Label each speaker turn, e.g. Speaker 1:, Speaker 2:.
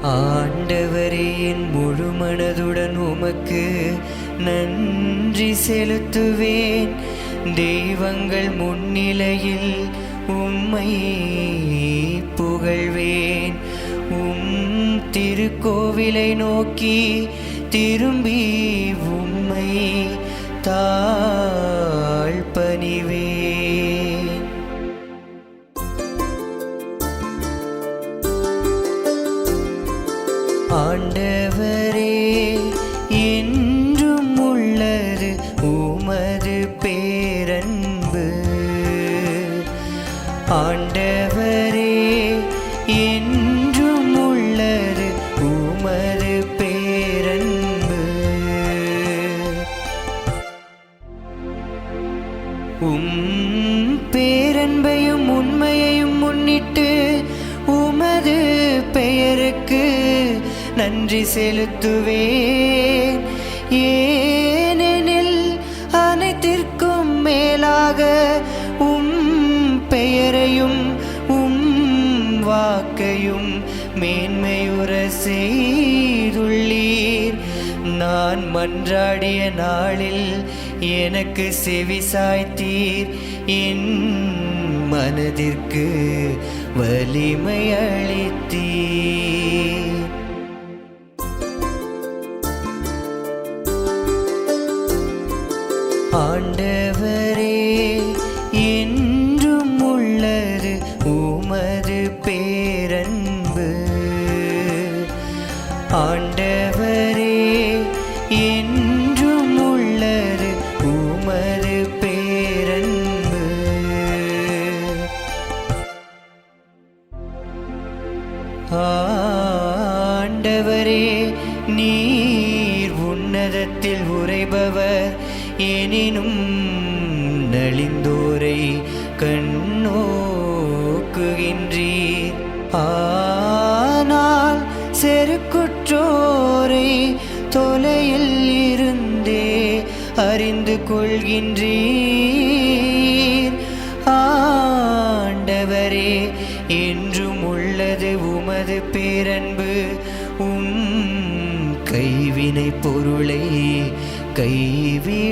Speaker 1: ஆண்டவரே, என் முழு மனதுடன் உமக்கு நன்றி செலுத்துவேன். தெய்வங்கள் முன்னிலையில் உம்மை புகழ்வேன். திருக்கோவிலை நோக்கி திரும்பி உம்மை தாழ்பணிவேன். ஆண்டவரே, என்றும் உள்ளது உமது பேரன்பு. ஆண்டவரே, என்றும் உள்ளது உமது பேரன்பு. பேரன்பையும் உண்மையையும் முன்னிட்டு உமது பெயருக்கு நன்றி செலுத்துவேன். ஏனெனில் அனைத்திற்கும் மேலாக பெயரையும் வாக்கையும் மேன்மையுற செய்துள்ளீர். நான் மன்றாடிய நாளில் எனக்கு செவிசாய்த்தீர். என் மனதிற்கு வலிமை அளித்தீர். ஆண்டவரே, என்றும் உள்ளது உமது பேரன்பு. ஆண்டவரே, என்றும் உள்ளது உமது பேரன்பு. ஆண்டவரே, நீர் உன்னதத்தில் உறைபவர். எனினும் நலிந்தோரை கண்ணோக்குகின்றீர். ஆனால் செருக்குற்றோரை தொலையில் இருந்தே அறிந்து கொள்கின்றீர். ஆண்டவரே, என்றும் உள்ளது உமது பேரன்பு. கைவினை பொருளை கைவிடாதேயும்.